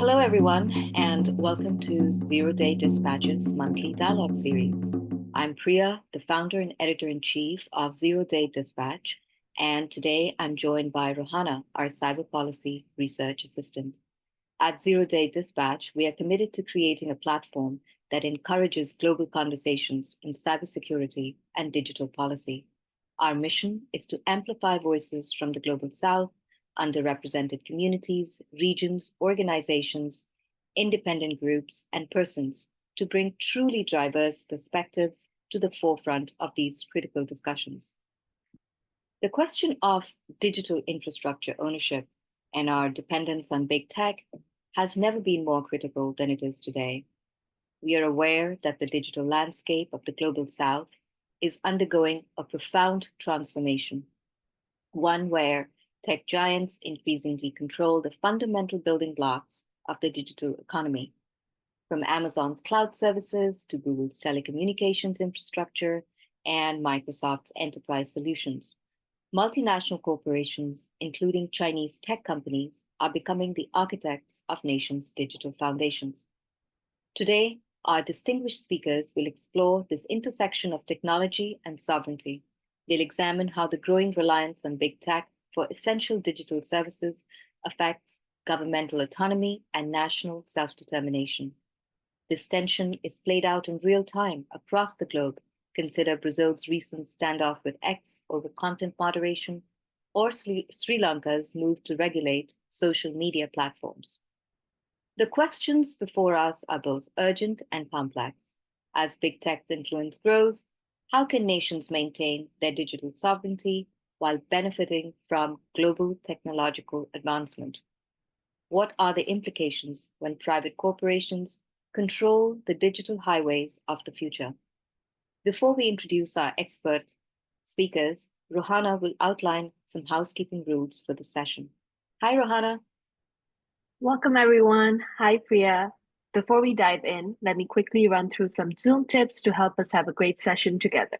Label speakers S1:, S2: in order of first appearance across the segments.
S1: Hello, everyone, and welcome to Zero Day Dispatch's monthly dialogue series. I'm Priya, the founder and editor-in-chief of Zero Day Dispatch, and today I'm joined by Rohana, our cyber policy research assistant. At Zero Day Dispatch, we are committed to creating a platform that encourages global conversations in cybersecurity and digital policy. Our mission is to amplify voices from the global south, underrepresented communities, regions, organizations, independent groups, and persons to bring truly diverse perspectives to the forefront of these critical discussions. The question of digital infrastructure ownership and our dependence on big tech has never been more critical than it is today. We are aware that the digital landscape of the global south is undergoing a profound transformation, one where tech giants increasingly control the fundamental building blocks of the digital economy. From Amazon's cloud services to Google's telecommunications infrastructure and Microsoft's enterprise solutions, multinational corporations, including Chinese tech companies, are becoming the architects of nations' digital foundations. Today, our distinguished speakers will explore this intersection of technology and sovereignty. They'll examine how the growing reliance on big tech for essential digital services affects governmental autonomy and national self-determination. This tension is played out in real time across the globe. Consider Brazil's recent standoff with X over content moderation, or Sri Lanka's move to regulate social media platforms. The questions before us are both urgent and complex. As big tech's influence grows, how can nations maintain their digital sovereignty while benefiting from global technological advancement? What are the implications when private corporations control the digital highways of the future? Before we introduce our expert speakers, Rohana will outline some housekeeping rules for the session. Hi, Rohana.
S2: Welcome, everyone. Hi, Priya. Before we dive in, let me quickly run through some Zoom tips to help us have a great session together.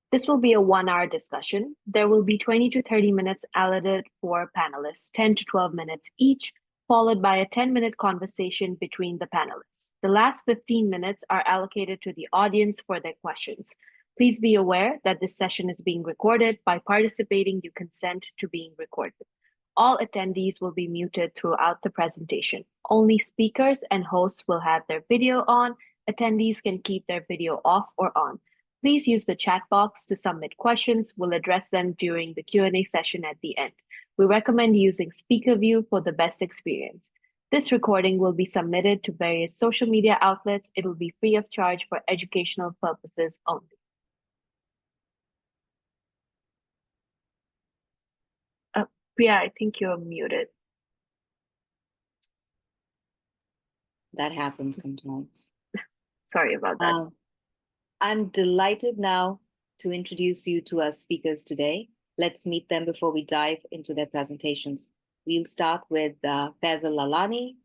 S2: This will be a 1-hour discussion. There will be 20 to 30 minutes allocated for panelists, 10 to 12 minutes each, followed by a 10-minute conversation between the panelists. The last 15 minutes are allocated to the audience for their questions. Please be aware that this session is being recorded. By participating, you consent to being recorded. All attendees will be muted throughout the presentation. Only speakers and hosts will have their video on. Attendees can keep their video off or on. Please use the chat box to submit questions. We'll address them during the Q&A session at the end. We recommend using Speaker View for the best experience. This recording will be submitted to various social media outlets. It will be free of charge for educational purposes only. Priya, I think you're muted.
S1: That happens sometimes.
S2: Sorry about that.
S1: I'm delighted now to introduce you to our speakers today. Let's meet them before we dive into their presentations. We'll start with Faisal Lalani.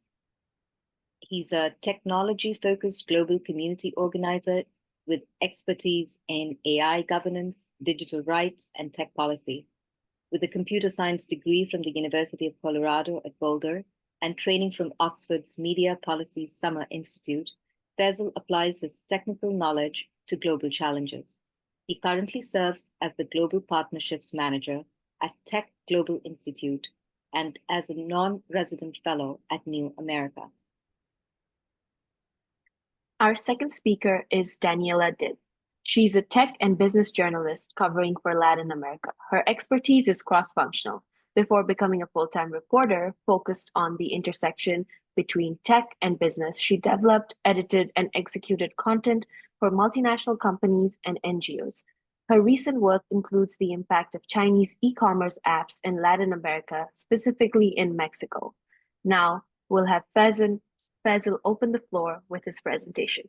S1: He's a technology-focused global community organizer with expertise in AI governance, digital rights, and tech policy. With a computer science degree from the University of Colorado at Boulder and training from Oxford's Media Policy Summer Institute, Faisal applies his technical knowledge to global challenges. He currently serves as the Global Partnerships Manager at Tech Global Institute and as a non-resident fellow at New America.
S2: Our second speaker is Daniela Dib. She's a tech and business journalist covering for Latin America. Her expertise is cross-functional. Before becoming a full-time reporter focused on the intersection between tech and business, she developed, edited, and executed content for multinational companies and NGOs. Her recent work includes the impact of Chinese e-commerce apps in Latin America, specifically in Mexico. Now, we'll have Faisal open the floor with his presentation.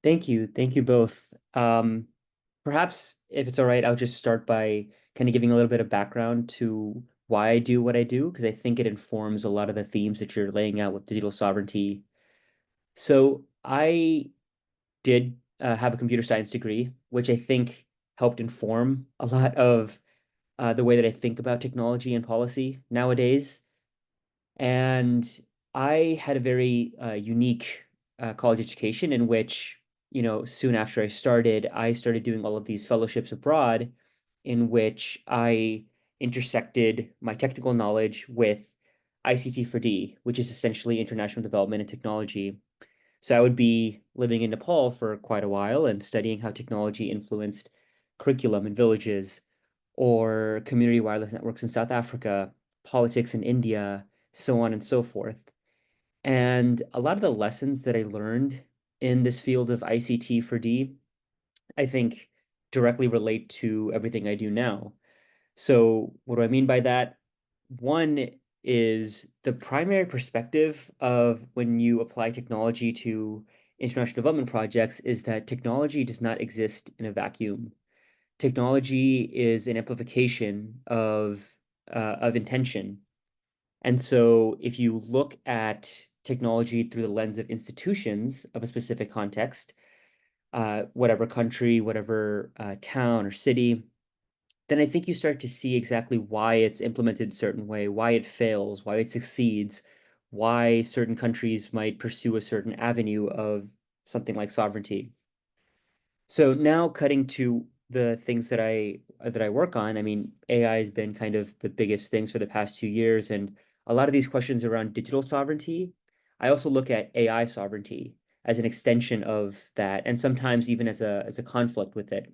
S3: Thank you both. Perhaps if it's all right, I'll just start by kind of giving a little bit of background to why I do what I do, because I think it informs a lot of the themes that you're laying out with digital sovereignty. So I did have a computer science degree, which I think helped inform a lot of the way that I think about technology and policy nowadays. And I had a very unique college education in which, soon after I started doing all of these fellowships abroad in which I intersected my technical knowledge with ICT for D, which is essentially international development and technology. So I would be living in Nepal for quite a while and studying how technology influenced curriculum in villages or community wireless networks in South Africa, politics in India, so on and so forth. And a lot of the lessons that I learned in this field of ICT for D, I think directly relate to everything I do now. So, what do I mean by that? One is the primary perspective of when you apply technology to international development projects is that technology does not exist in a vacuum. Technology is an amplification of intention. And so if you look at technology through the lens of institutions of a specific context, whatever country, whatever town or city, then I think you start to see exactly why it's implemented a certain way, why it fails, why it succeeds, why certain countries might pursue a certain avenue of something like sovereignty. So now cutting to the things that I work on, I mean, AI has been kind of the biggest things for the past 2 years, and a lot of these questions around digital sovereignty, I also look at AI sovereignty as an extension of that, and sometimes even as a conflict with it.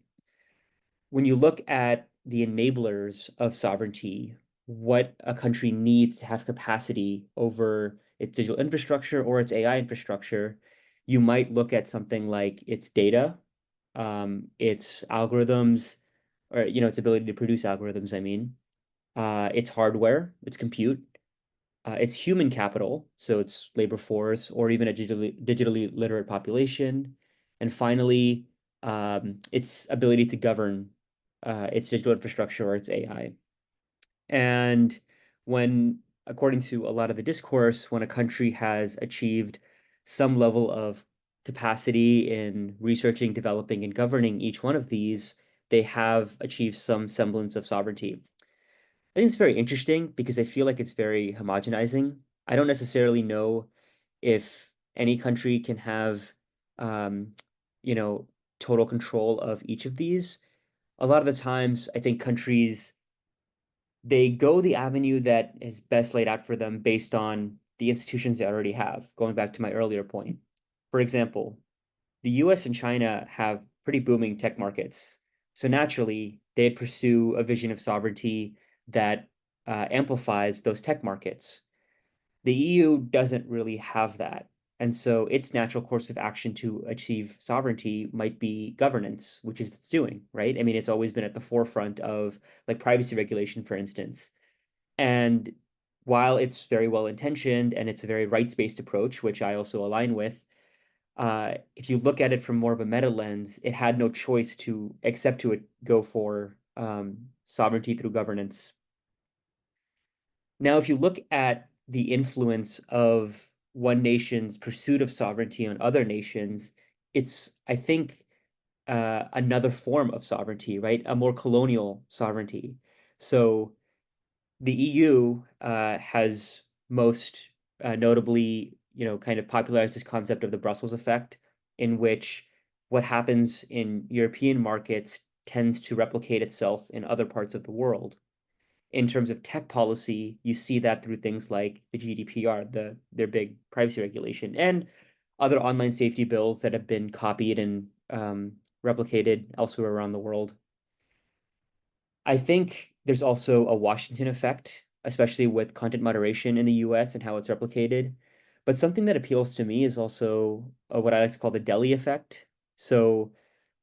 S3: When you look at the enablers of sovereignty, what a country needs to have capacity over its digital infrastructure or its AI infrastructure, you might look at something like its data, its algorithms, or its ability to produce algorithms, I mean, its hardware, its compute, its human capital, so its labor force, or even a digitally literate population, and finally, its ability to govern its digital infrastructure or its AI. And according to a lot of the discourse, when a country has achieved some level of capacity in researching, developing, and governing each one of these, they have achieved some semblance of sovereignty. I think it's very interesting because I feel like it's very homogenizing. I don't necessarily know if any country can have, um, you know, total control of each of these. A lot of the times, I think countries they go the avenue that is best laid out for them based on the institutions they already have, going back to my earlier point. For example, the US and China have pretty booming tech markets. So naturally, they'd pursue a vision of sovereignty that amplifies those tech markets. The EU doesn't really have that. And so its natural course of action to achieve sovereignty might be governance, which is it's doing, right? I mean, it's always been at the forefront of like privacy regulation, for instance. And while it's very well intentioned and it's a very rights-based approach, which I also align with, if you look at it from more of a meta lens, it had no choice to except to go for sovereignty through governance. Now, if you look at the influence of one nation's pursuit of sovereignty on other nations, it's, I think, another form of sovereignty, right? A more colonial sovereignty. So the EU has most notably, kind of popularized this concept of the Brussels effect, in which what happens in European markets tends to replicate itself in other parts of the world. In terms of tech policy, you see that through things like the GDPR, their big privacy regulation, and other online safety bills that have been copied and replicated elsewhere around the world. I think there's also a Washington effect, especially with content moderation in the US and how it's replicated. But something that appeals to me is also what I like to call the Delhi effect. So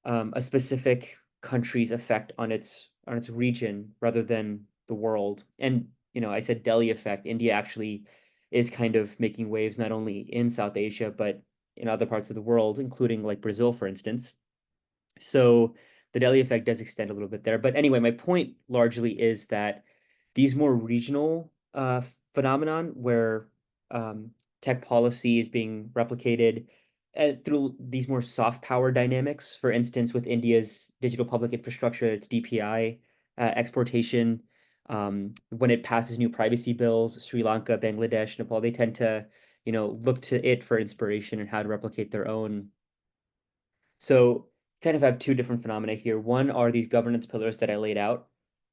S3: a specific country's effect on its region rather than the world. And I said Delhi effect. India actually is kind of making waves not only in South Asia but in other parts of the world, including like Brazil, for instance. So the Delhi effect does extend a little bit there. But anyway, my point largely is that these more regional phenomenon where tech policy is being replicated through these more soft power dynamics, for instance, with India's digital public infrastructure, its DPI exportation, When it passes new privacy bills, Sri Lanka, Bangladesh, Nepal, they tend to, look to it for inspiration and how to replicate their own. So kind of have two different phenomena here. One are these governance pillars that I laid out,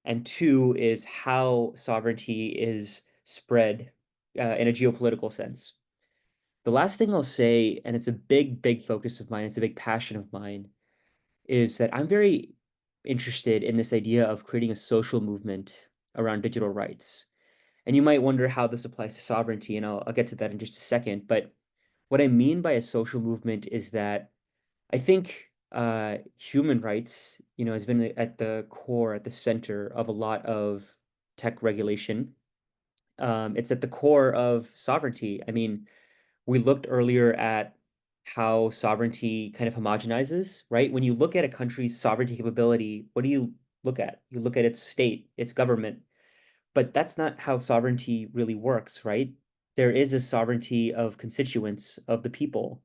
S3: and two is how sovereignty is spread in a geopolitical sense. The last thing I'll say, and it's a big, big focus of mine, it's a big passion of mine, is that I'm very interested in this idea of creating a social movement around digital rights. And you might wonder how this applies to sovereignty, and I'll get to that in just a second. But what I mean by a social movement is that I think human rights, has been at the core, at the center of a lot of tech regulation. It's at the core of sovereignty. I mean, we looked earlier at how sovereignty kind of homogenizes, right? When you look at a country's sovereignty capability, what do you look at? You look at its state, its government. But that's not how sovereignty really works, right? There is a sovereignty of constituents, of the people,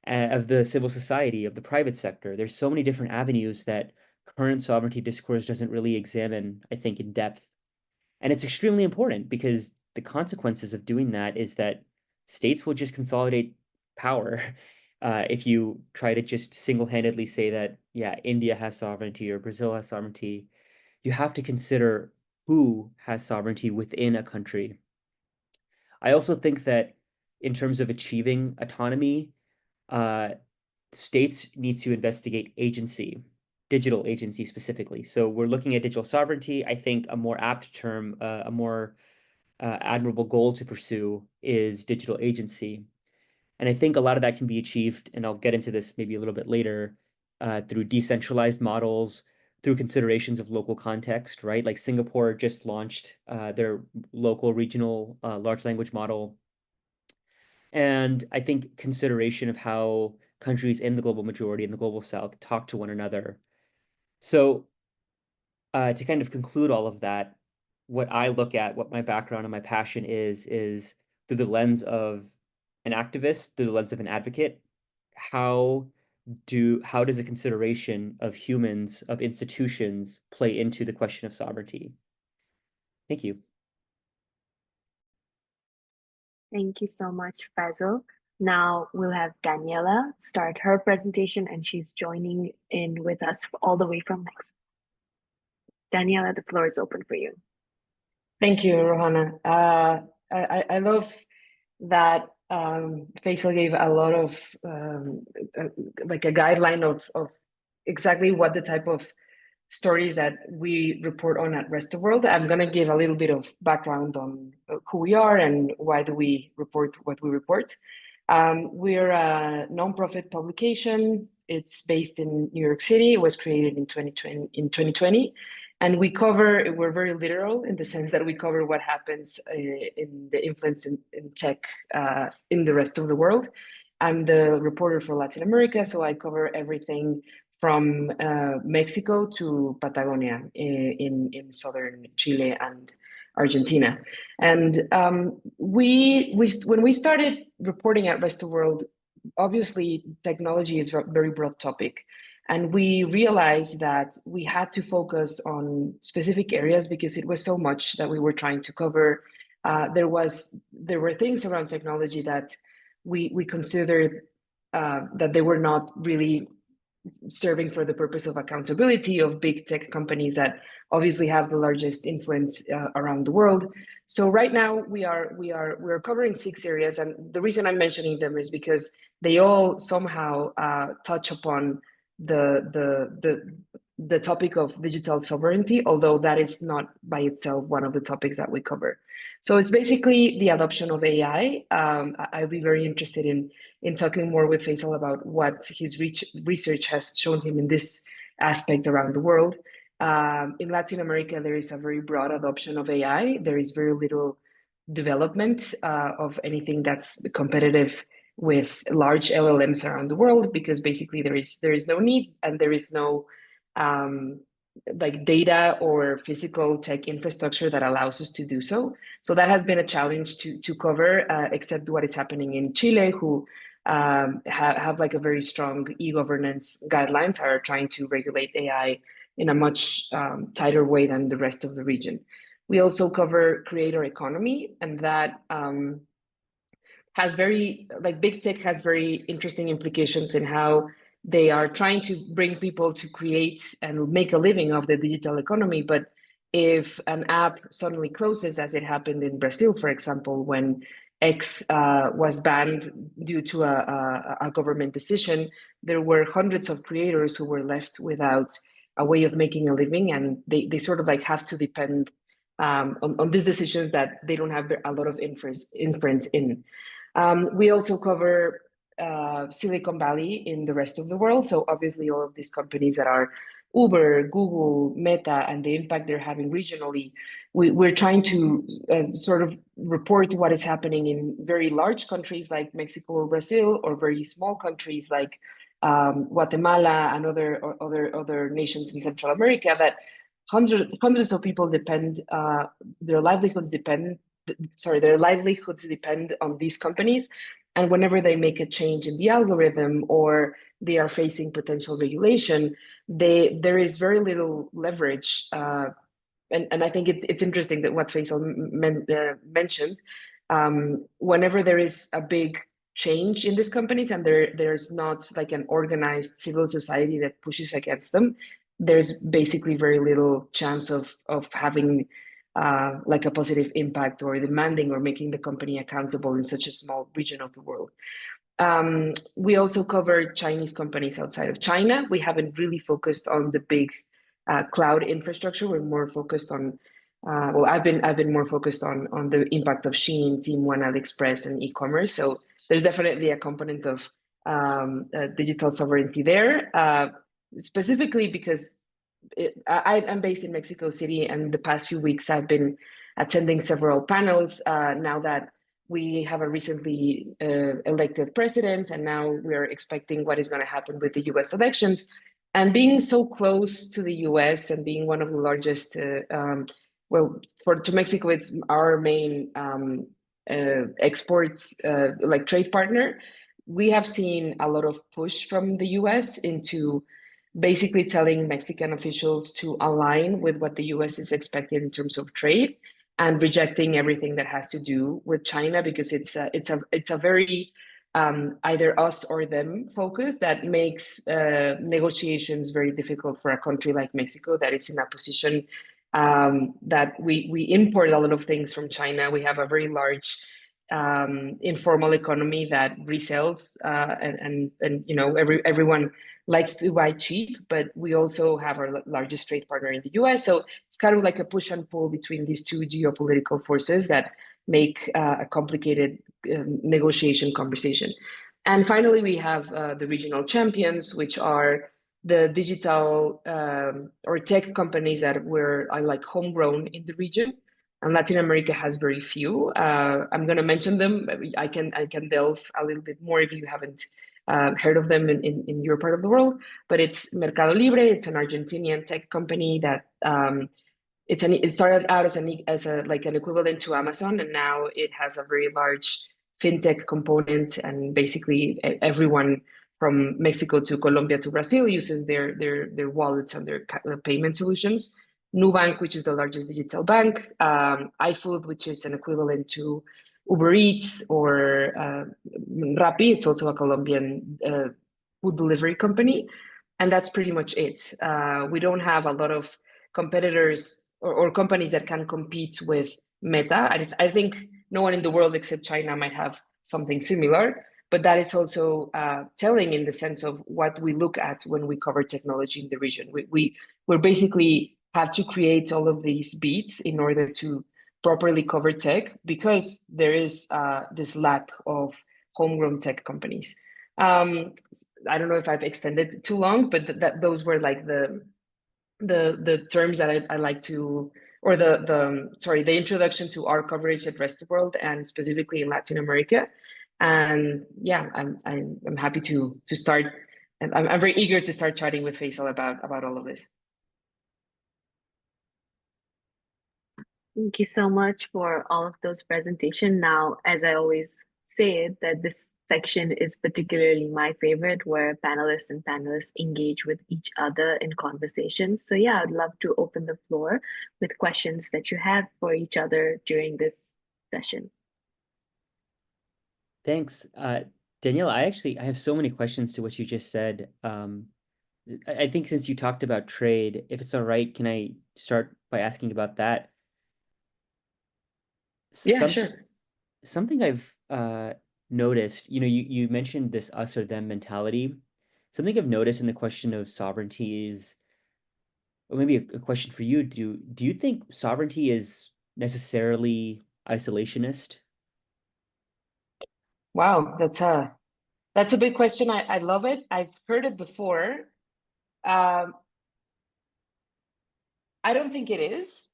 S3: of the civil society, of the private sector. There's so many different avenues that current sovereignty discourse doesn't really examine, I think, in depth. And it's extremely important because the consequences of doing that is that states will just consolidate power. If you try to just single-handedly say that, yeah, India has sovereignty or Brazil has sovereignty, you have to consider who has sovereignty within a country. I also think that in terms of achieving autonomy, uh, states need to investigate agency, digital agency specifically. So we're looking at digital sovereignty. I think a more apt term, a more admirable goal to pursue is digital agency. And I think a lot of that can be achieved, and I'll get into this maybe a little bit later, through decentralized models, through considerations of local context, right? Like Singapore just launched their local regional large language model. And I think consideration of how countries in the global majority and the global south talk to one another. So to kind of conclude all of that, what I look at, what my background and my passion is through the lens of an activist, through the lens of an advocate, how how does a consideration of humans, of institutions, play into the question of sovereignty? Thank you.
S2: Thank you so much, Faisal. Now we'll have Daniela start her presentation, and she's joining in with us all the way from Mexico. Daniela, the floor is open for you.
S4: Thank you, Rohana. I love that Faisal gave a lot of like a guideline of exactly what the type of stories that we report on at Rest of World. I'm going to give a little bit of background on who we are and why do we report what we report. We're a nonprofit publication. It's based in New York City. It was created in 2020. And we're very literal in the sense that we cover what happens in the influence in tech in the rest of the world. I'm the reporter for Latin America, so I cover everything from Mexico to Patagonia in southern Chile and Argentina. And when we started reporting at Rest of World, obviously technology is a very broad topic. And we realized that we had to focus on specific areas because it was so much that we were trying to cover. There were things around technology that we considered that they were not really serving for the purpose of accountability of big tech companies that obviously have the largest influence around the world. So right now we're covering 6 areas, and the reason I'm mentioning them is because they all somehow touch upon the topic of digital sovereignty, although that is not by itself one of the topics that we cover. So it's basically the adoption of AI. I'll be very interested in talking more with Faisal about what his research has shown him in this aspect around the world. In Latin America, there is a very broad adoption of AI. There is very little development of anything that's competitive with large LLMs around the world, because basically there is no need and there is no like data or physical tech infrastructure that allows us to do so. So that has been a challenge to cover, except what is happening in Chile, who have like a very strong e-governance guidelines, are trying to regulate AI in a much tighter way than the rest of the region. We also cover creator economy, and that has very, like, big tech has very interesting implications in how they are trying to bring people to create and make a living of the digital economy. But if an app suddenly closes, as it happened in Brazil, for example, when X was banned due to a government decision, there were hundreds of creators who were left without a way of making a living, and they sort of like have to depend on these decisions that they don't have a lot of inference in. We also cover Silicon Valley in the rest of the world. So obviously all of these companies that are Uber, Google, Meta, and the impact they're having regionally, we're trying to sort of report what is happening in very large countries like Mexico or Brazil, or very small countries like Guatemala and other nations in Central America, that hundreds of people depend, their livelihoods depend on these companies. And whenever they make a change in the algorithm or they are facing potential regulation, there is very little leverage. And I think it's interesting that what Faisal mentioned, whenever there is a big change in these companies and there's not like an organized civil society that pushes against them, there's basically very little chance of having like a positive impact or demanding or making the company accountable in such a small region of the world. We also cover Chinese companies outside of China. We haven't really focused on the big cloud infrastructure. We're more focused on, well, I've been more focused on the impact of Shein, Tmall, AliExpress, and e-commerce. So there's definitely a component of digital sovereignty there, specifically because I'm based in Mexico City, and the past few weeks I've been attending several panels now that we have a recently elected president, and now we're expecting what is going to happen with the US elections. And being so close to the US and being one of the largest, to Mexico, it's our main exports, like trade partner. We have seen a lot of push from the US into basically telling Mexican officials to align with what the US is expecting in terms of trade, and rejecting everything that has to do with China, because it's a very either us or them focus that makes negotiations very difficult for a country like Mexico that is in a position that we import a lot of things from China. We have a very large informal economy that resells, and everyone likes to buy cheap, but we also have our largest trade partner in the US. So it's kind of like a push and pull between these two geopolitical forces that make a complicated negotiation conversation. And finally, we have the regional champions, which are the digital or tech companies that are like homegrown in the region. And Latin America has very few. I'm going to mention them. I can delve a little bit more if you haven't heard of them in your part of the world. But it's Mercado Libre. It's an Argentinian tech company that it started out as like an equivalent to Amazon, and now it has a very large fintech component. And basically, everyone from Mexico to Colombia to Brazil uses their wallets and their payment solutions. Nubank, which is the largest digital bank, iFood, which is an equivalent to Uber Eats, or Rappi. It's also a Colombian food delivery company. And that's pretty much it. We don't have a lot of competitors or companies that can compete with Meta. I think no one in the world except China might have something similar, but that is also telling in the sense of what we look at when we cover technology in the region. We're basically have to create all of these beats in order to properly cover tech, because there is this lack of homegrown tech companies. I don't know if I've extended too long, but those were like the terms that I like to, or the introduction to our coverage at Rest of the World, and specifically in Latin America. And yeah, I'm happy to start, and I'm very eager to start chatting with Faisal about all of this.
S2: Thank you so much for all of those presentations. Now, as I always say, that this section is particularly my favorite, where panelists and panelists engage with each other in conversations. So yeah, I'd love to open the floor with questions that you have for each other during this session.
S3: Thanks. Daniela, I have so many questions to what you just said. I think since you talked about trade, if it's all right, can I start by asking about that?
S4: Yeah,
S3: Some
S4: sure.
S3: Something I've noticed, you mentioned this us or them mentality. Something I've noticed in the question of sovereignty is, or maybe a question for you, do you think sovereignty is necessarily isolationist?
S4: Wow, that's a big question. I love it. I've heard it before. Um, I don't think it is,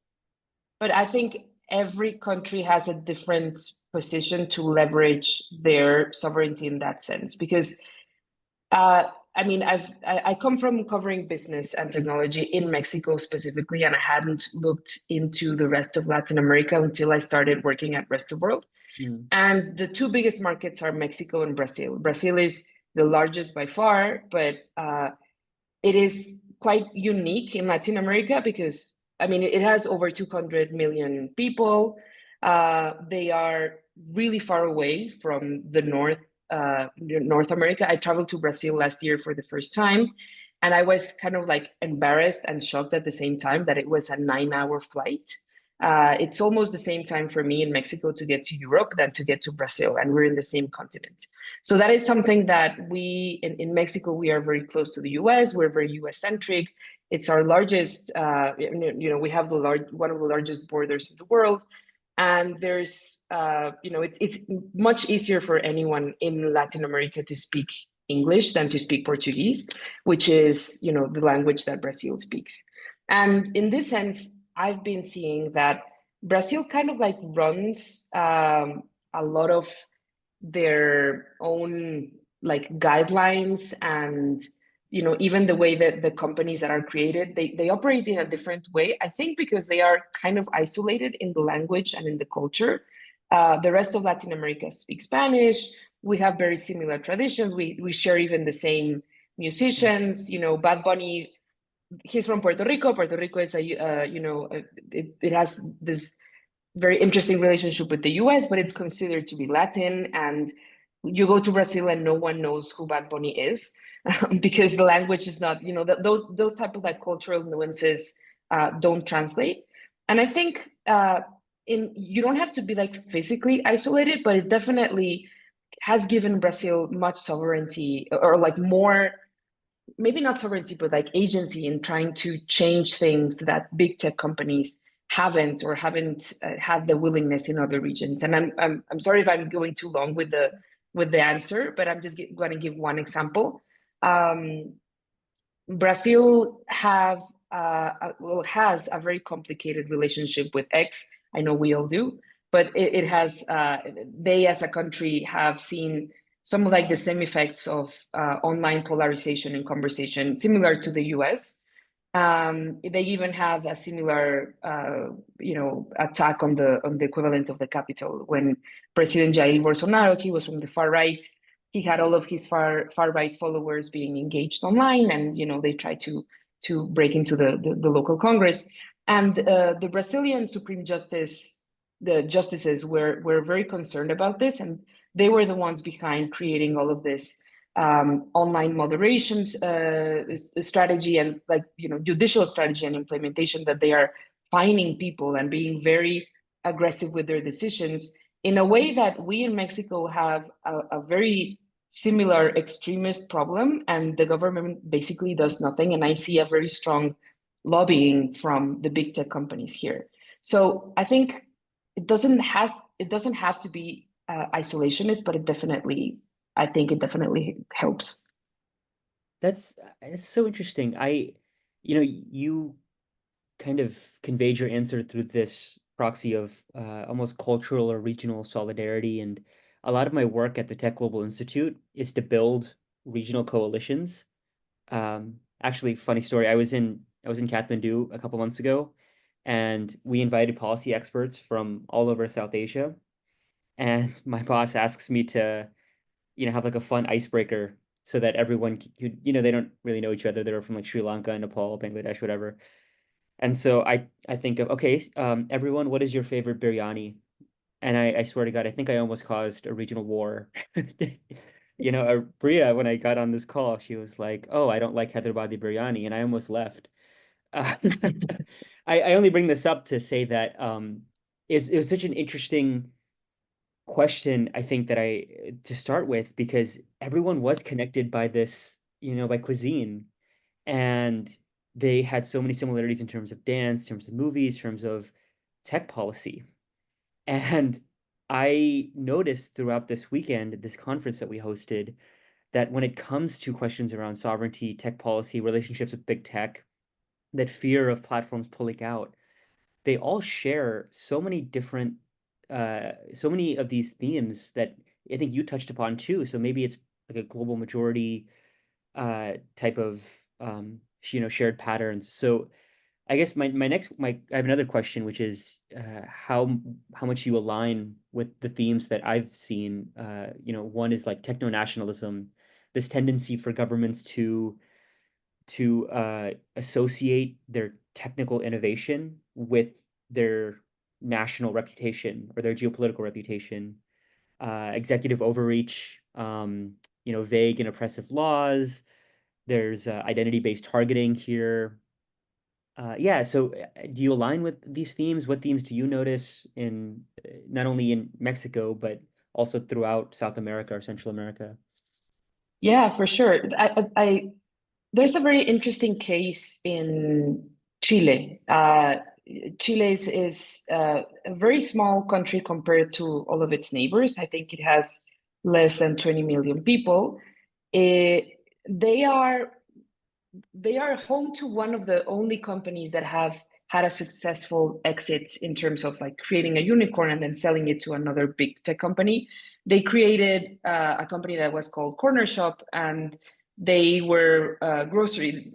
S4: but I think every country has a different position to leverage their sovereignty in that sense. Because I mean, I come from covering business and technology in Mexico specifically, and I hadn't looked into the rest of Latin America until I started working at Rest of World.
S3: Mm,
S4: And the two biggest markets are Mexico and Brazil. Brazil is the largest by far, but it is quite unique in Latin America because, I mean, it has over 200 million people. They are really far away from the North America. I traveled to Brazil last year for the first time, and I was kind of like embarrassed and shocked at the same time that it was a 9-hour flight. It's almost the same time for me in Mexico to get to Europe than to get to Brazil, and we're in the same continent. So that is something that we in Mexico, we are very close to the US. We're very US centric. It's our largest, we have one of the largest borders in the world. And there's, it's much easier for anyone in Latin America to speak English than to speak Portuguese, which is, the language that Brazil speaks. And in this sense, I've been seeing that Brazil kind of like runs a lot of their own like guidelines, and even the way that the companies that are created, they operate in a different way, I think, because they are kind of isolated in the language and in the culture. The rest of Latin America speaks Spanish. We have very similar traditions. We share even the same musicians. Bad Bunny, he's from Puerto Rico. Puerto Rico is it has this very interesting relationship with the US, but it's considered to be Latin. And you go to Brazil and no one knows who Bad Bunny is because the language is not, those type of like cultural nuances don't translate. And I think you don't have to be like physically isolated, but it definitely has given Brazil much sovereignty, or like more, maybe not sovereignty, but like agency in trying to change things that big tech companies haven't had the willingness in other regions. And I'm sorry if I'm going too long with the answer, but I'm just going to give one example. Brazil has a very complicated relationship with X. I know we all do, but it has they as a country have seen some of like the same effects of online polarization and conversation, similar to the US. They even have a similar, attack on the equivalent of the capital when President Jair Bolsonaro, he was from the far right. He had all of his far right followers being engaged online, and they tried to break into the local Congress. And the Brazilian Supreme Justice, the justices were very concerned about this, and they were the ones behind creating all of this online moderation strategy, and like judicial strategy and implementation, that they are fining people and being very aggressive with their decisions in a way that we in Mexico have a very similar extremist problem, and the government basically does nothing. And I see a very strong lobbying from the big tech companies here. So I think it doesn't have to be isolationist, but I think it definitely helps.
S3: That's so interesting. You kind of conveyed your answer through this proxy of almost cultural or regional solidarity. And a lot of my work at the Tech Global Institute is to build regional coalitions. Actually, funny story. I was in Kathmandu a couple months ago, and we invited policy experts from all over South Asia. And my boss asks me to have like a fun icebreaker so that everyone they don't really know each other. They're from like Sri Lanka, Nepal, Bangladesh, whatever. And so I think of, okay, everyone, what is your favorite biryani? And I swear to God, I think I almost caused a regional war. Bria, when I got on this call, she was like, "Oh, I don't like Hyderabadi biryani," and I almost left. Uh, I only bring this up to say that it was such an interesting question, I think, that to start with, because everyone was connected by this, by cuisine, and they had so many similarities in terms of dance, in terms of movies, in terms of tech policy. And I noticed throughout this weekend, this conference that we hosted, that when it comes to questions around sovereignty, tech policy, relationships with big tech, that fear of platforms pulling out, they all share so many of these themes that I think you touched upon too. So maybe it's like a global majority type of shared patterns. So I guess I have another question, which is how much you align with the themes that I've seen. One is like techno nationalism, this tendency for governments to associate their technical innovation with their national reputation or their geopolitical reputation, executive overreach, vague and oppressive laws. There's identity-based targeting here. Yeah, so do you align with these themes? What themes do you notice in not only in Mexico, but also throughout South America or Central America?
S4: Yeah, for sure. There's a very interesting case in Chile. Chile is a very small country compared to all of its neighbors. I think it has less than 20 million people. They are home to one of the only companies that have had a successful exit in terms of like creating a unicorn and then selling it to another big tech company. They created a company that was called Corner Shop, and they were a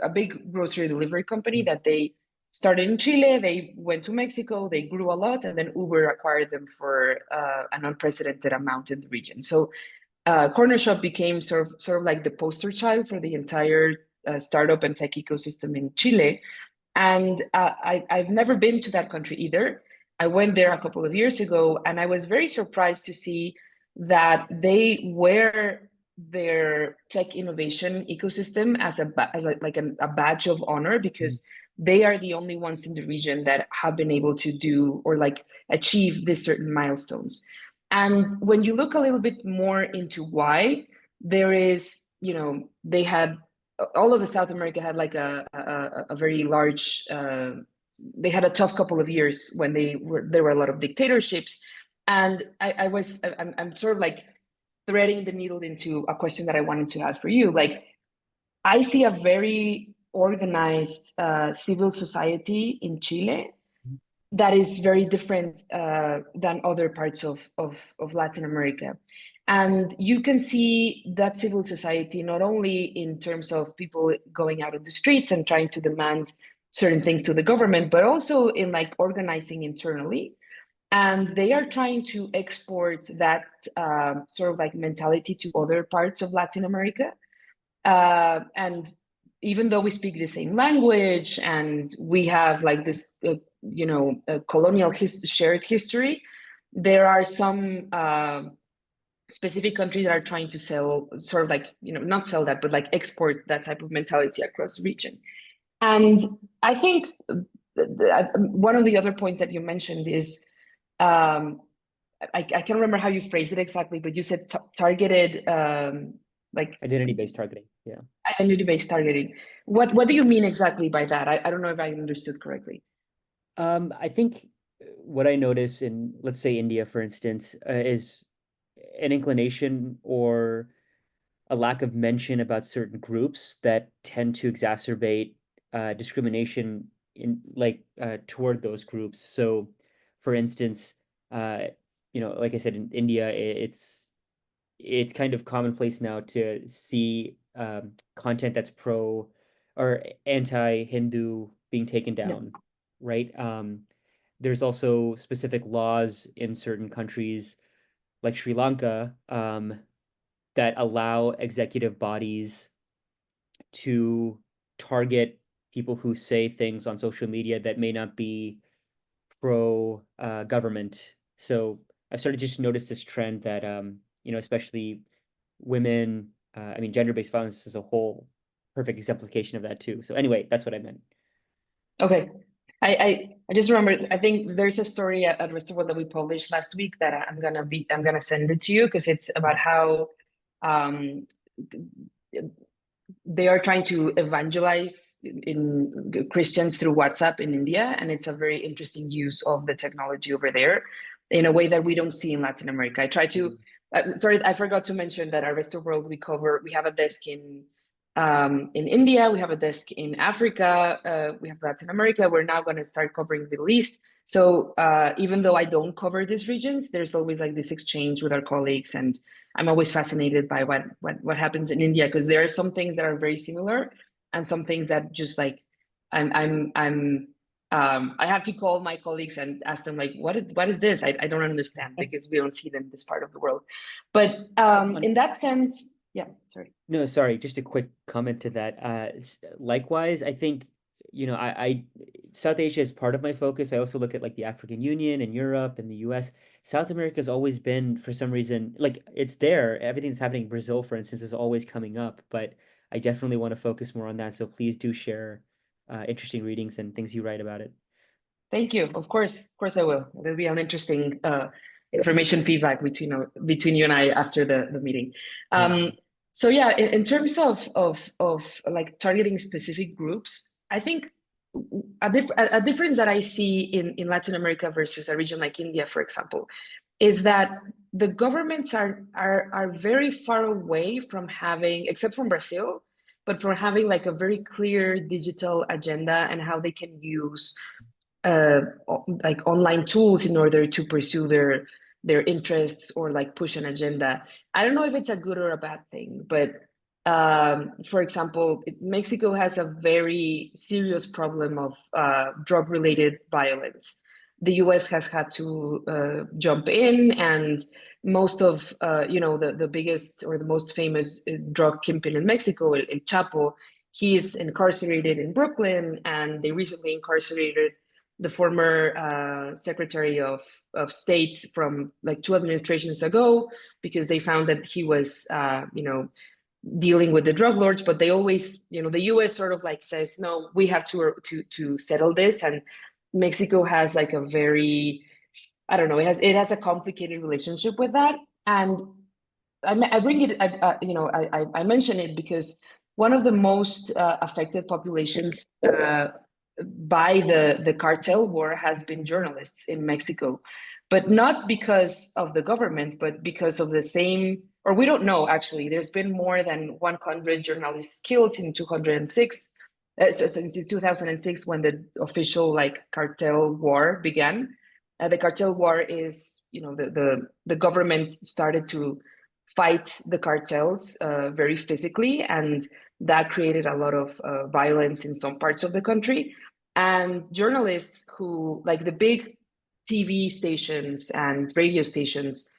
S4: big grocery delivery company that they started in Chile. They went to Mexico, they grew a lot, and then Uber acquired them for an unprecedented amount in the region. So Corner Shop became sort of like the poster child for the entire startup and tech ecosystem in Chile. And I've never been to that country either. I went there a couple of years ago, and I was very surprised to see that they wear their tech innovation ecosystem as a badge of honor, because they are the only ones in the region that have been able to do or like achieve these certain milestones. And when you look a little bit more into why, there is, they had all of the South America had like a very large. They had a tough couple of years when there were a lot of dictatorships, and I'm sort of like threading the needle into a question that I wanted to have for you. Like, I see a very organized civil society in Chile that is very different than other parts of Latin America. And you can see that civil society not only in terms of people going out on the streets and trying to demand certain things to the government, but also in like organizing internally. And they are trying to export that sort of like mentality to other parts of Latin America. And even though we speak the same language and we have like this, colonial shared history, there are some specific countries that are trying to sell, sort of like, not sell that, but like export that type of mentality across the region. And I think one of the other points that you mentioned is, I can't remember how you phrased it exactly, but you said targeted, like
S3: Identity-based targeting. Yeah.
S4: identity-based targeting. What do you mean exactly by that? I don't know if I understood correctly.
S3: I think what I notice in, let's say, India, for instance, is an inclination or a lack of mention about certain groups that tend to exacerbate discrimination in toward those groups. So, for instance, like I said, in India, it's kind of commonplace now to see content that's pro or anti-Hindu being taken down, right? There's also specific laws in certain countries like Sri Lanka that allow executive bodies to target people who say things on social media that may not be pro government. So I've started to just notice this trend that especially women, I mean, gender-based violence as a whole, perfect exemplification of that too. So anyway, that's what I meant.
S4: Okay. I just remember, I think there's a story at Restore that we published last week that I'm gonna send it to you, because it's about how they are trying to evangelize in Christians through WhatsApp in India, and it's a very interesting use of the technology over there in a way that we don't see in Latin America. I try to, sorry, I forgot to mention that at Rest of World we have a desk in India, we have a desk in Africa, we have Latin America. We're now going to start covering Middle East. So even though I don't cover these regions, there's always like this exchange with our colleagues, and I'm always fascinated by what happens in India, because there are some things that are very similar and some things that just like I have to call my colleagues and ask them like, what is this? I don't understand, because we don't see them in this part of the world. But in that sense, yeah, sorry.
S3: No, sorry, just a quick comment to that. Likewise, I think, I South Asia is part of my focus. I also look at like the African Union and Europe and the US. South America has always been, for some reason, like it's there. Everything that's happening in Brazil, for instance, is always coming up, but I definitely want to focus more on that. So please do share interesting readings and things you write about it.
S4: Thank you. Of course I will. There'll be an interesting information feedback between you and I after the meeting. So yeah, in terms of like targeting specific groups, I think a difference that I see in Latin America versus a region like India, for example, is that the governments are very far away from having, except from Brazil, but from having like a very clear digital agenda and how they can use like online tools in order to pursue their interests or like push an agenda. I don't know if it's a good or a bad thing, but for example, Mexico has a very serious problem of drug-related violence. The US has had to jump in, and most of the biggest or the most famous drug kingpin in Mexico, El Chapo, he is incarcerated in Brooklyn, and they recently incarcerated the former Secretary of State from like 2 administrations ago, because they found that he was, dealing with the drug lords. But they always, the U.S. sort of like says, no, we have to settle this, and Mexico has like a very, I don't know, it has a complicated relationship with that. And I bring it, I mention it because one of the most affected populations by the cartel war has been journalists in Mexico, but not because of the government, but because of the same, or we don't know actually. There's been more than 100 journalists killed in 2006, since 2006 when the official like cartel war began. The cartel war is, the government started to fight the cartels very physically, and that created a lot of violence in some parts of the country. And journalists who, like the big TV stations and radio stations,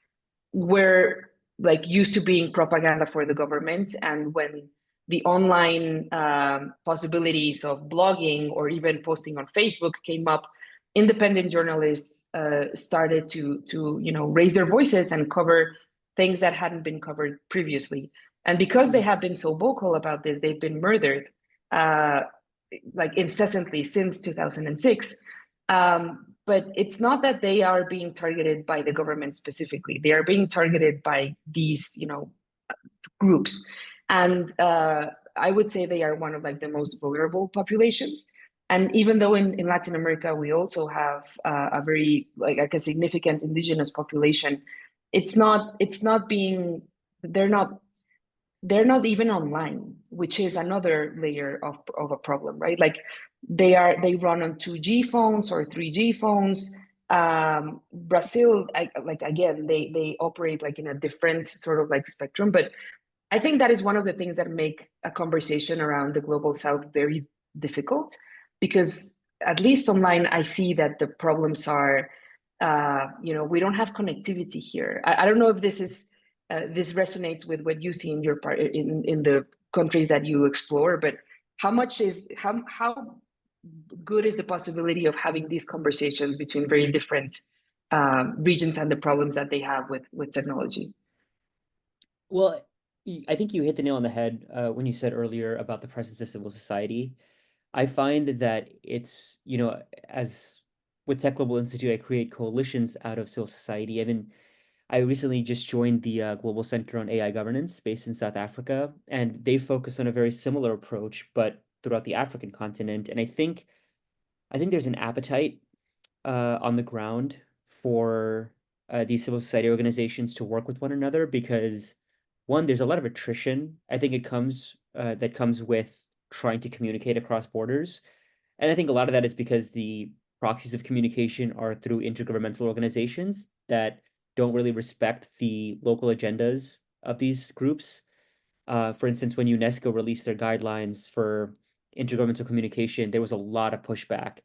S4: were like used to being propaganda for the government. And when the online possibilities of blogging or even posting on Facebook came up, independent journalists started to raise their voices and cover things that hadn't been covered previously. And because they have been so vocal about this, they've been murdered like incessantly since 2006. But it's not that they are being targeted by the government specifically. They are being targeted by these, groups. And I would say they are one of like the most vulnerable populations. And even though in Latin America, we also have a very like a significant indigenous population, they're not even online, which is another layer of a problem, right? Like they run on 2G phones or 3G phones. Brazil, again, they operate like in a different sort of like spectrum. But I think that is one of the things that make a conversation around the global South very difficult, because at least online, I see that the problems are, we don't have connectivity here. I don't know if this is this resonates with what you see in your part in the countries that you explore. But how good is the possibility of having these conversations between very different regions and the problems that they have with technology?
S3: Well, I think you hit the nail on the head when you said earlier about the presence of civil society. I find that it's, as with Tech Global Institute, I create coalitions out of civil society. I recently just joined the Global Center on AI Governance based in South Africa, and they focus on a very similar approach, but throughout the African continent. And I think there's an appetite on the ground for these civil society organizations to work with one another because one, there's a lot of attrition. I think it comes that comes with trying to communicate across borders. And I think a lot of that is because the proxies of communication are through intergovernmental organizations that don't really respect the local agendas of these groups. For instance, when UNESCO released their guidelines for intergovernmental communication, there was a lot of pushback.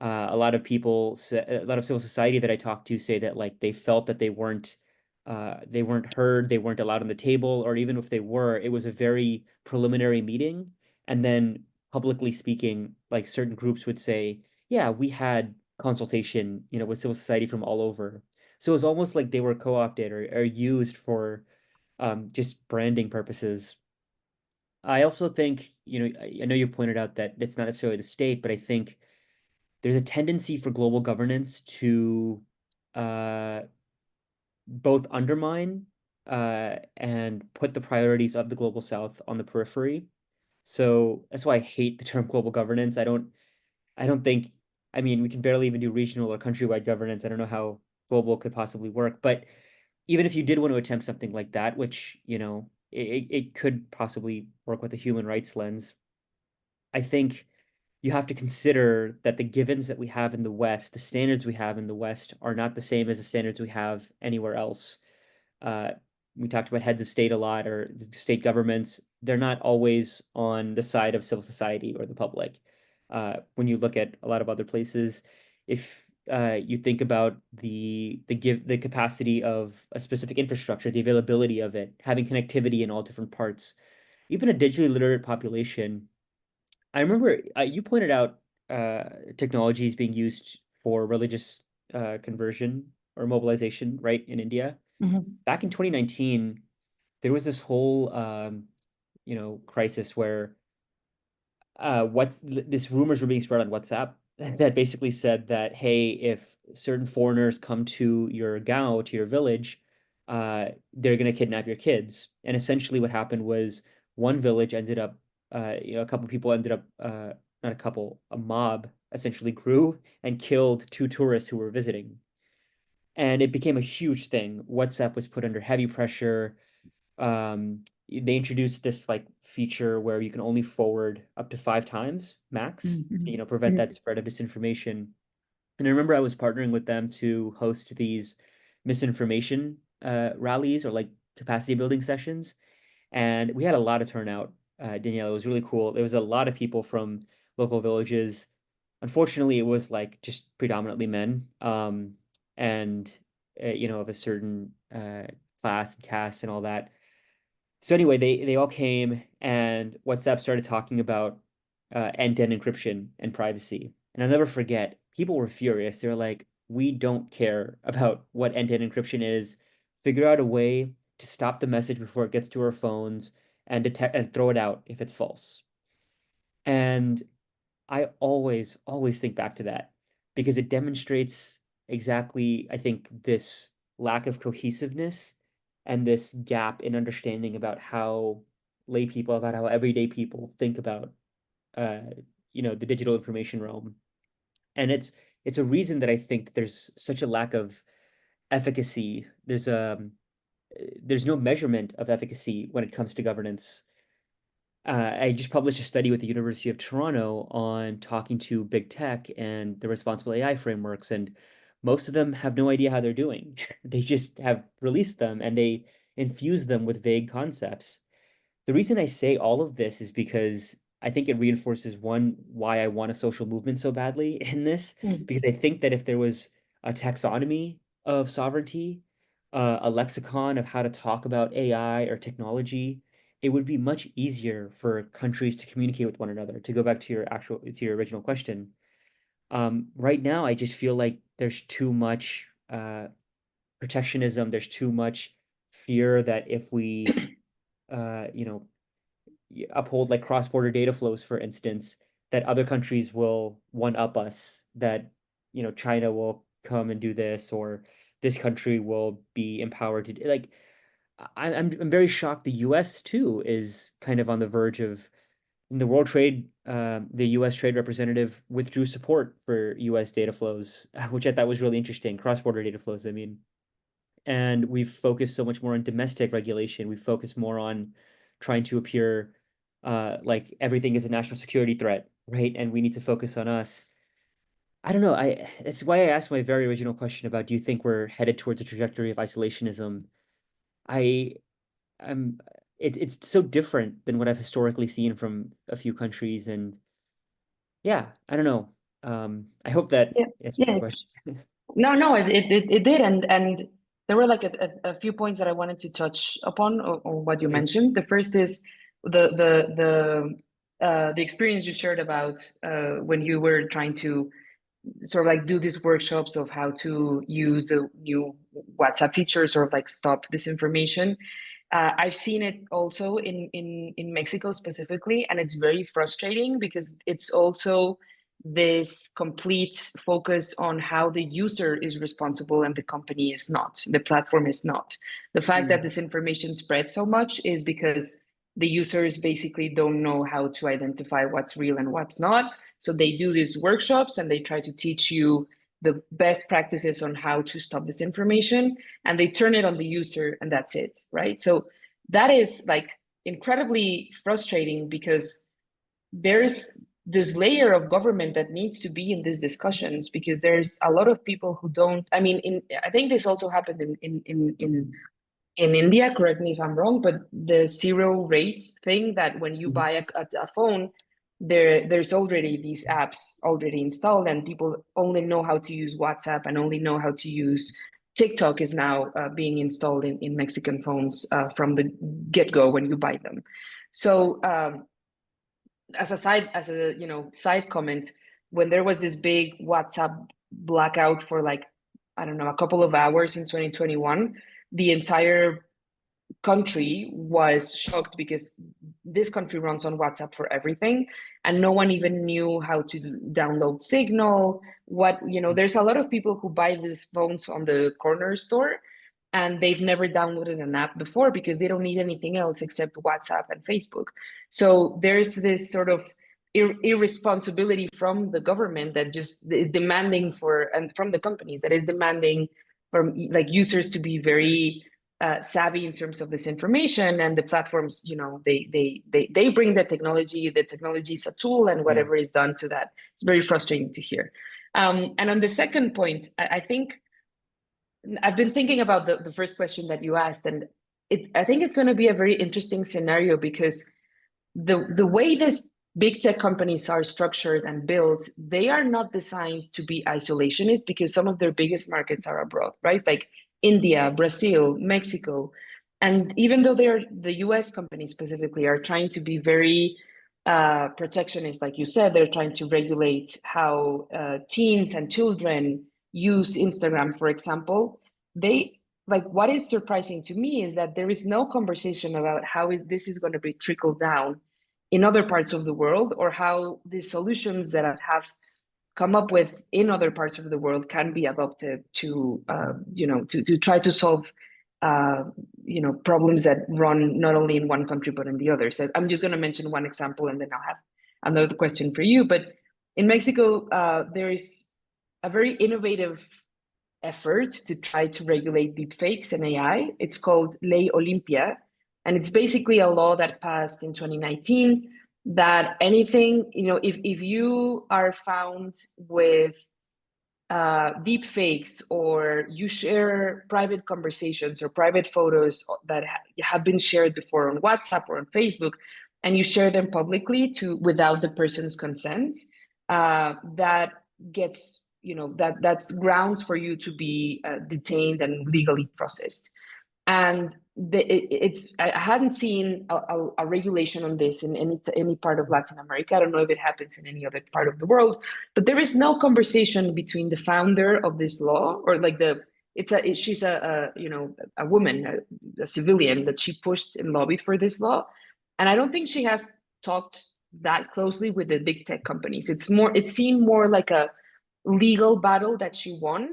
S3: A lot of people, a lot of civil society that I talked to say that like they felt that they weren't heard, they weren't allowed on the table, or even if they were, it was a very preliminary meeting. And then publicly speaking, like certain groups would say, yeah, we had consultation, with civil society from all over. So it was almost like they were co-opted or used for just branding purposes. I also think, I know you pointed out that it's not necessarily the state, but I think there's a tendency for global governance to uh, both undermine and put the priorities of the global south on the periphery. So that's why I hate the term global governance. I don't think, we can barely even do regional or countrywide governance. I don't know how global could possibly work. But even if you did want to attempt something like that, which, it could possibly work with a human rights lens, I think you have to consider that the givens that we have in the West, the standards we have in the West, are not the same as the standards we have anywhere else. Uh, we talked about heads of state a lot or state governments. They're not always on the side of civil society or the public. When you look at a lot of other places, if you think about the capacity of a specific infrastructure, the availability of it, having connectivity in all different parts, even a digitally literate population. I remember you pointed out technologies being used for religious conversion or mobilization, right, in India. Back in 2019, there was this whole crisis where this rumors were being spread on WhatsApp that basically said that, hey, if certain foreigners come to your gaon, to your village, they're going to kidnap your kids. And essentially what happened was one village ended up, a couple people ended up, not a couple, a mob essentially grew and killed two tourists who were visiting. And it became a huge thing. WhatsApp was put under heavy pressure. They introduced this like feature where you can only forward up to 5 times max to, prevent that spread of disinformation. And I remember I was partnering with them to host these misinformation rallies or like capacity building sessions. And we had a lot of turnout. Daniela, it was really cool. There was a lot of people from local villages. Unfortunately, it was like just predominantly men, and of a certain class and caste and all that. So anyway, they all came, and WhatsApp started talking about end-to-end encryption and privacy. And I'll never forget, people were furious. They were like, "We don't care about what end-to-end encryption is. Figure out a way to stop the message before it gets to our phones and detect and throw it out if it's false." And I always, always think back to that because it demonstrates exactly, I think, this lack of cohesiveness and this gap in understanding about how lay people, about how everyday people think about, uh, the digital information realm. And it's a reason that I think there's such a lack of efficacy. There's no measurement of efficacy when it comes to governance. I just published a study with the University of Toronto on talking to big tech and the responsible AI frameworks, and most of them have no idea how they're doing. They just have released them and they infuse them with vague concepts. The reason I say all of this is because I think it reinforces one, why I want a social movement so badly in this, because I think that if there was a taxonomy of sovereignty, a lexicon of how to talk about AI or technology, it would be much easier for countries to communicate with one another. To go back to your original question, right now I just feel like there's too much protectionism. There's too much fear that if we, you know, uphold like cross-border data flows, for instance, that other countries will one up us, that, you know, China will come and do this, or this country will be empowered to like, I'm very shocked the US too is kind of on the verge of the World Trade, the US Trade Representative withdrew support for US data flows, which I thought was really interesting, cross-border data flows, I mean. And we've focused so much more on domestic regulation. We've focused more on trying to appear like everything is a national security threat, right? And we need to focus on us. I don't know. It's why I asked my very original question about, do you think we're headed towards a trajectory of isolationism? I I'm it's so different than what I've historically seen from a few countries, and yeah, I don't know. I hope that
S4: Yeah,
S3: answers your
S4: yeah.
S3: question.
S4: No, it did, and there were like a few points that I wanted to touch upon on what you
S3: Please.
S4: mentioned. The first is the experience you shared about when you were trying to sort of like do these workshops of how to use the new WhatsApp feature, sort of like stop disinformation. I've seen it also in Mexico specifically, and it's very frustrating because it's also this complete focus on how the user is responsible and the company is not, the platform is not. The fact that this information spreads so much is because the users basically don't know how to identify what's real and what's not. So they do these workshops and they try to teach you the best practices on how to stop this information, and they turn it on the user and that's it, right? So that is like incredibly frustrating because there's this layer of government that needs to be in these discussions, because there's a lot of people who don't, I mean, I think this also happened in India, correct me if I'm wrong, but the zero rates thing, that when you buy a phone, there's already these apps already installed, and people only know how to use WhatsApp and only know how to use TikTok is now being installed in Mexican phones from the get-go when you buy them. So as a side comment, when there was this big WhatsApp blackout for like, I don't know, a couple of hours in 2021, the entire country was shocked because this country runs on WhatsApp for everything, and no one even knew how to download Signal. There's a lot of people who buy these phones on the corner store, and they've never downloaded an app before because they don't need anything else except WhatsApp and Facebook. So there's this sort of irresponsibility from the government that just is demanding and from the companies that is demanding from like users to be very savvy in terms of this information, and the platforms, they bring the technology. The technology is a tool, and whatever is done to that, it's very frustrating to hear. And on the second point, I think I've been thinking about the first question that you asked, and I think it's going to be a very interesting scenario, because the way these big tech companies are structured and built, they are not designed to be isolationist, because some of their biggest markets are abroad, right? Like India, Brazil, Mexico. And even though the US companies specifically are trying to be very protectionist, like you said, they're trying to regulate how teens and children use Instagram, for example. What is surprising to me is that there is no conversation about how this is going to be trickled down in other parts of the world, or how these solutions that have come up with in other parts of the world can be adopted to try to solve problems that run not only in one country but in the other. So I'm just going to mention one example, and then I'll have another question for you. But in Mexico, there is a very innovative effort to try to regulate deepfakes and AI. It's called Ley Olimpia, and it's basically a law that passed in 2019 that anything, if you are found with deep fakes, or you share private conversations or private photos that have been shared before on WhatsApp or on Facebook, and you share them publicly without the person's consent, that gets that's grounds for you to be detained and legally processed. And I hadn't seen a regulation on this in any part of Latin America. I don't know if it happens in any other part of the world, but there is no conversation between the founder of this law, or like she's a woman, a civilian, that she pushed and lobbied for this law. And I don't think she has talked that closely with the big tech companies. It seemed more like a legal battle that she won,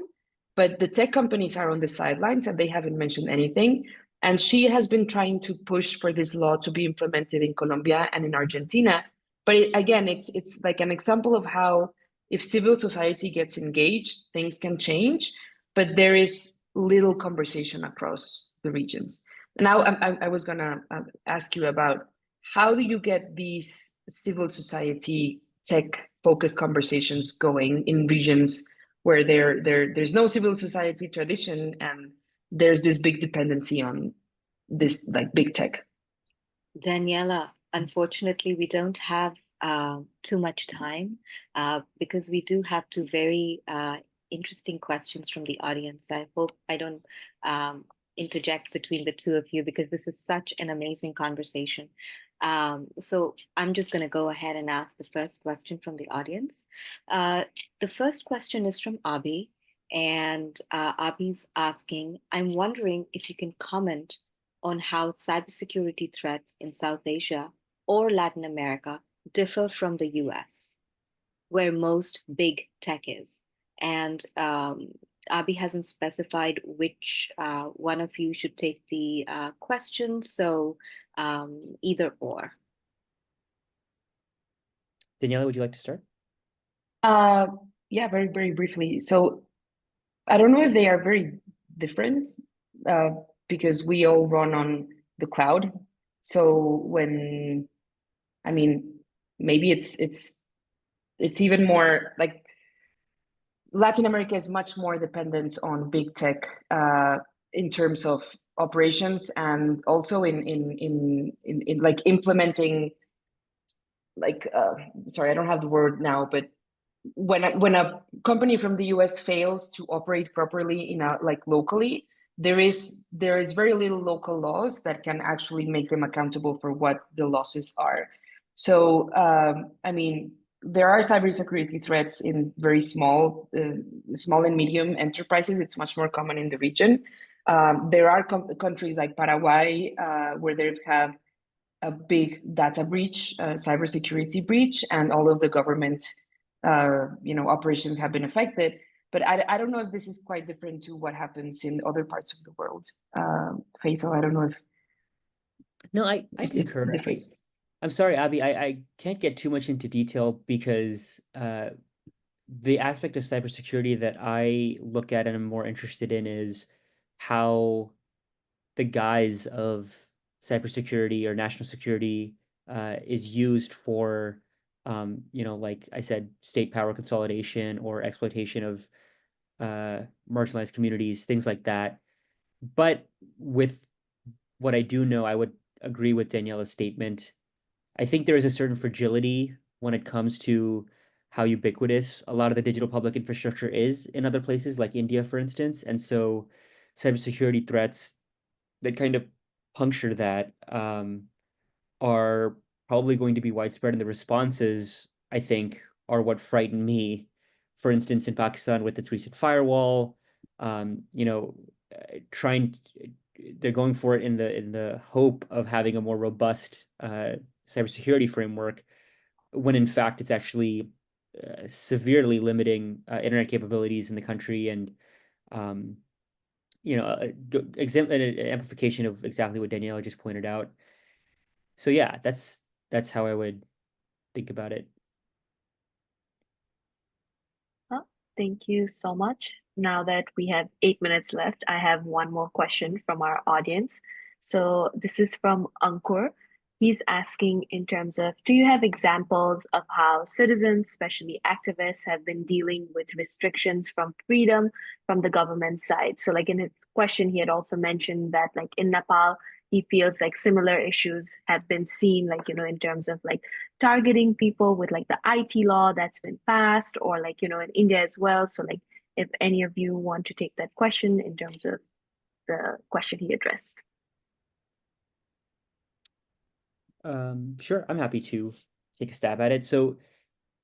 S4: but the tech companies are on the sidelines and they haven't mentioned anything. And she has been trying to push for this law to be implemented in Colombia and in Argentina. But again, it's like an example of how if civil society gets engaged, things can change, but there is little conversation across the regions. Now, I was going to ask you about how do you get these civil society tech-focused conversations going in regions where there's no civil society tradition and there's this big dependency on this like big tech?
S1: Daniela, unfortunately, we don't have too much time because we do have two very interesting questions from the audience. I hope I don't interject between the two of you because this is such an amazing conversation. So I'm just going to go ahead and ask the first question from the audience. The first question is from Abi, and Abi's asking, I'm wondering if you can comment on how cybersecurity threats in South Asia or Latin America differ from the US, where most big tech is. And Abi hasn't specified which one of you should take the question, so either or.
S3: Daniela, would you like to start?
S4: Yeah, very, very briefly. So I don't know if they are very different because we all run on the cloud. So maybe it's even more like Latin America is much more dependent on big tech in terms of operations and also in like implementing sorry, I don't have the word now, but when a company from the US fails to operate properly locally, there is very little local laws that can actually make them accountable for what the losses are. So there are cybersecurity threats in very small and medium enterprises. It's much more common in the region. There are countries like Paraguay where they've had a big data breach, cybersecurity breach, and all of the government operations have been affected. But I don't know if this is quite different to what happens in other parts of the world. Faisal, I don't know if...
S3: No, I concur. I'm sorry, Abby, I can't get too much into detail because the aspect of cybersecurity that I look at and I'm more interested in is how the guise of cybersecurity or national security is used for, like I said, state power consolidation or exploitation of marginalized communities, things like that. But with what I do know, I would agree with Daniela's statement. I think there is a certain fragility when it comes to how ubiquitous a lot of the digital public infrastructure is in other places, like India, for instance. And so cybersecurity threats that kind of puncture that are probably going to be widespread, and the responses, I think, are what frighten me. For instance, in Pakistan with its recent firewall, they're going for it in the hope of having a more robust cybersecurity framework, when in fact it's actually severely limiting internet capabilities in the country, and an amplification of exactly what Daniela just pointed out. So yeah, that's how I would think about it.
S2: Thank you so much. Now that we have 8 minutes left, I have one more question from our audience. So this is from Ankur. He's asking in terms of, do you have examples of how citizens, especially activists, have been dealing with restrictions from freedom from the government side? So like in his question, he had also mentioned that like in Nepal, he feels like similar issues have been seen, like, in terms of like targeting people with like the IT law that's been passed, or like, in India as well. So like if any of you want to take that question in terms of the question he addressed.
S3: Sure, I'm happy to take a stab at it. So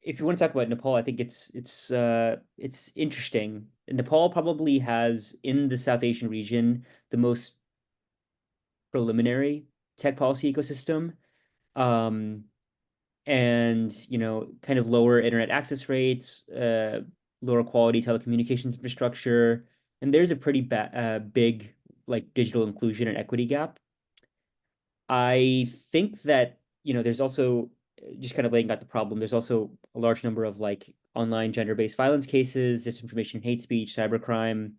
S3: if you want to talk about Nepal, I think it's interesting. Nepal probably has in the South Asian region the most preliminary tech policy ecosystem. Um, and kind of lower internet access rates, lower quality telecommunications infrastructure, and there's a pretty big like digital inclusion and equity gap. I think that there's also just kind of laying out the problem. There's also a large number of like online gender-based violence cases, disinformation, hate speech, cybercrime,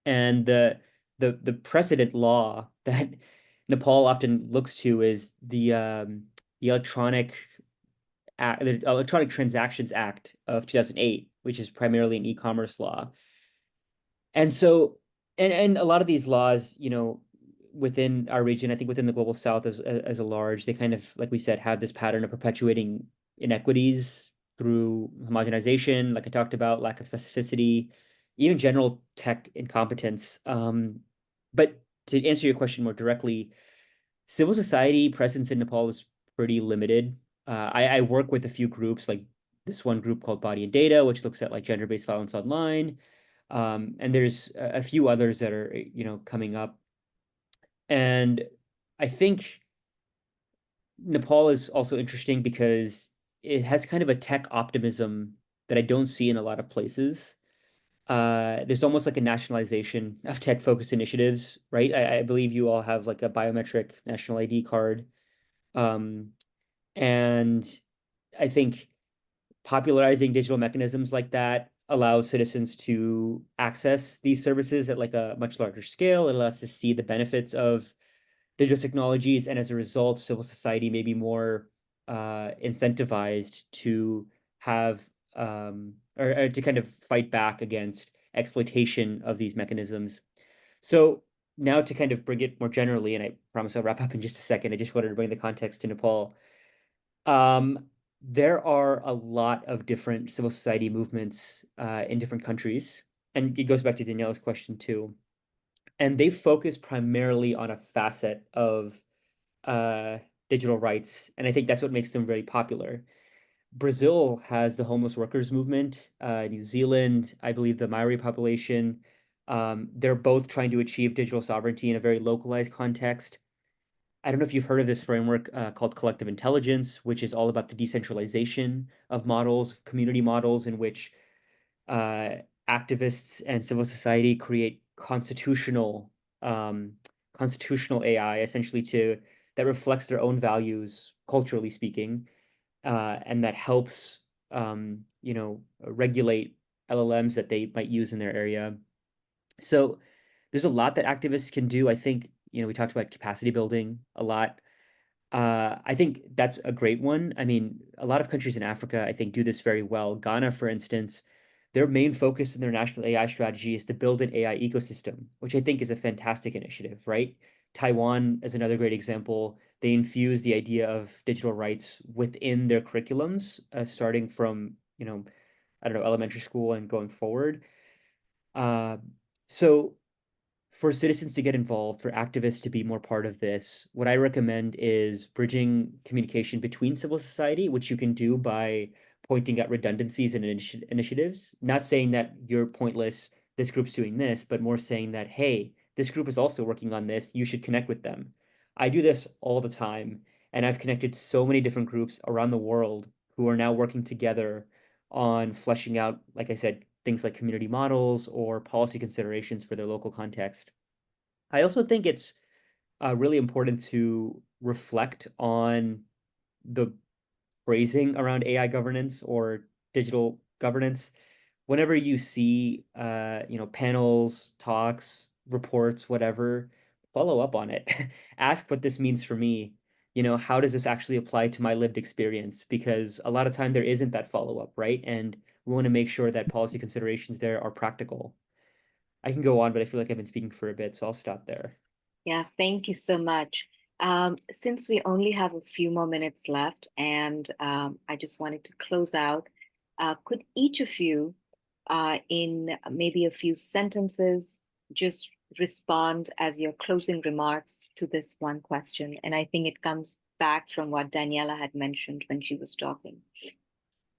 S3: and the precedent law that Nepal often looks to is the Electronic Transactions Act of 2008, which is primarily an e-commerce law. And so, and a lot of these laws, within our region, I think within the global south as a large, they kind of, like we said, have this pattern of perpetuating inequities through homogenization, like I talked about, lack of specificity, even general tech incompetence. But to answer your question more directly, civil society presence in Nepal is pretty limited. I work with a few groups, like this one group called Body and Data, which looks at like gender-based violence online. And there's a few others that are, coming up. And I think Nepal is also interesting because it has kind of a tech optimism that I don't see in a lot of places. There's almost like a nationalization of tech-focused initiatives, right? I believe you all have like a biometric national ID card. Um, and I think popularizing digital mechanisms like that allows citizens to access these services at like a much larger scale. It allows us to see the benefits of digital technologies, and as a result, civil society may be more incentivized to have or to kind of fight back against exploitation of these mechanisms. So now to kind of bring it more generally, and I promise I'll wrap up in just a second, I just wanted to bring the context to Nepal. There are a lot of different civil society movements in different countries, and it goes back to Daniela's question too. And they focus primarily on a facet of uh, digital rights, and I think that's what makes them very popular. Brazil has the homeless workers movement. New Zealand, I believe the Maori population. They're both trying to achieve digital sovereignty in a very localized context. I don't know if you've heard of this framework called collective intelligence, which is all about the decentralization of models, community models in which uh, activists and civil society create um, constitutional AI, essentially that reflects their own values, culturally speaking, and that helps regulate LLMs that they might use in their area. So there's a lot that activists can do. I think, we talked about capacity building a lot. I think that's a great one. I mean, a lot of countries in Africa, I think, do this very well. Ghana, for instance, their main focus in their national AI strategy is to build an AI ecosystem, which I think is a fantastic initiative, right? Taiwan is another great example. They infuse the idea of digital rights within their curriculums, starting from, I don't know, elementary school and going forward. Uh, so for citizens to get involved, for activists to be more part of this, what I recommend is bridging communication between civil society, which you can do by pointing at redundancies and initiatives. Not saying that you're pointless, this group's doing this, but more saying that, hey, this group is also working on this, you should connect with them. I do this all the time, and I've connected so many different groups around the world who are now working together on fleshing out, like I said, things like community models or policy considerations for their local context. I also think it's really important to reflect on the phrasing around AI governance or digital governance. Whenever you see, panels, talks, reports, whatever, follow up on it. Ask what this means for me. How does this actually apply to my lived experience? Because a lot of time there isn't that follow up, right? And we want to make sure that policy considerations there are practical. I can go on, but I feel like I've been speaking for a bit, so I'll stop there.
S1: Yeah, thank you so much. Since we only have a few more minutes left, and I just wanted to close out, could each of you, in maybe a few sentences, just respond as your closing remarks to this one question? And I think it comes back from what Daniela had mentioned when she was talking.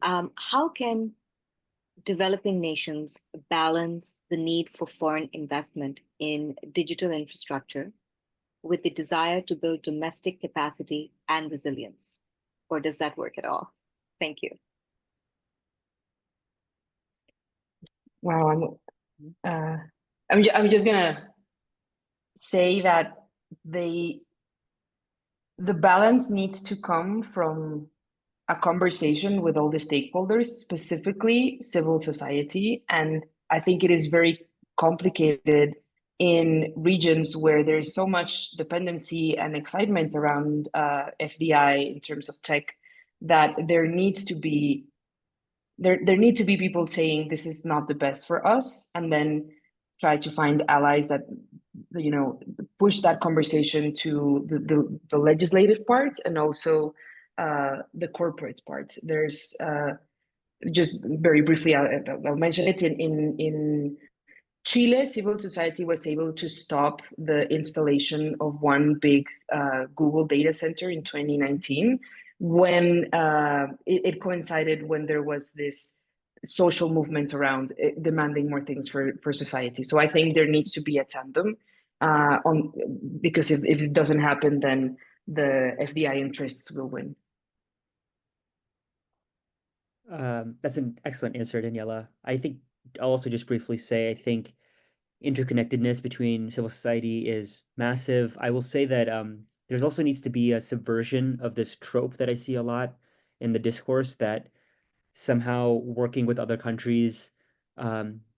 S1: How can developing nations balance the need for foreign investment in digital infrastructure with the desire to build domestic capacity and resilience? Or does that work at all? Thank you.
S4: Wow, I'm just gonna say that the balance needs to come from a conversation with all the stakeholders, specifically civil society. And I think it is very complicated in regions where there's so much dependency and excitement around FDI in terms of tech, that there need to be people saying this is not the best for us, and then try to find allies that push that conversation to the legislative part, and also the corporate part. There's just very briefly, I'll mention it. In Chile, civil society was able to stop the installation of one big Google data center in 2019, when it coincided when there was this social movement around demanding more things for society. So I think there needs to be a tandem, because if it doesn't happen, then the FDI interests will win.
S3: That's an excellent answer, Daniela. I think I'll also just briefly say, I think interconnectedness between civil society is massive. I will say that there's also needs to be a subversion of this trope that I see a lot in the discourse, that somehow working with other countries,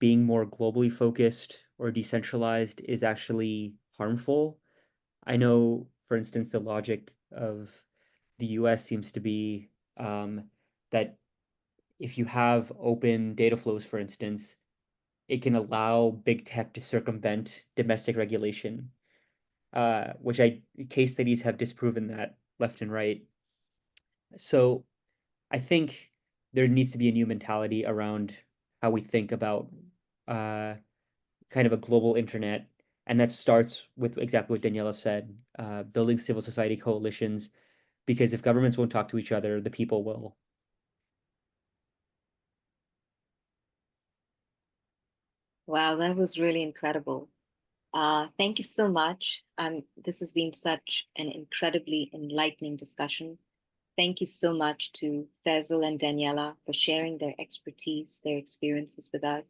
S3: being more globally focused or decentralized is actually harmful. I know, for instance, the logic of the US seems to be that if you have open data flows, for instance, it can allow big tech to circumvent domestic regulation, which case studies have disproven that left and right. So I think there needs to be a new mentality around how we think about kind of a global internet. And that starts with exactly what Daniela said, building civil society coalitions, because if governments won't talk to each other, the people will.
S1: Wow, that was really incredible. Thank you so much. This has been such an incredibly enlightening discussion. Thank you so much to Faisal and Daniela for sharing their expertise, their experiences with us.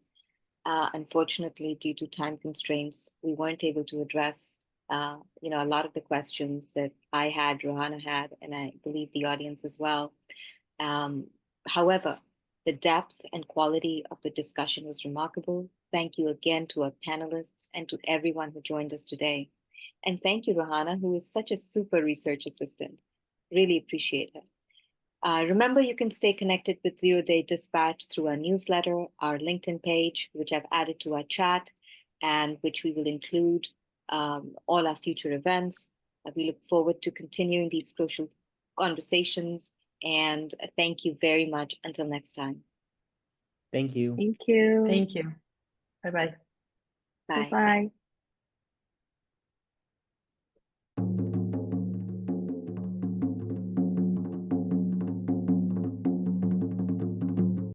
S1: Unfortunately, due to time constraints, we weren't able to address a lot of the questions that I had, Rohana had, and I believe the audience as well. However, the depth and quality of the discussion was remarkable. Thank you again to our panelists and to everyone who joined us today. And thank you, Rohana, who is such a super research assistant. Really appreciate it. Remember, you can stay connected with Zero Day Dispatch through our newsletter, our LinkedIn page, which I've added to our chat, and which we will include all our future events. We look forward to continuing these crucial conversations, and thank you very much. Until next time.
S3: Thank you.
S2: Thank you.
S4: Thank you. Bye-bye.
S1: Bye.
S2: Bye-bye.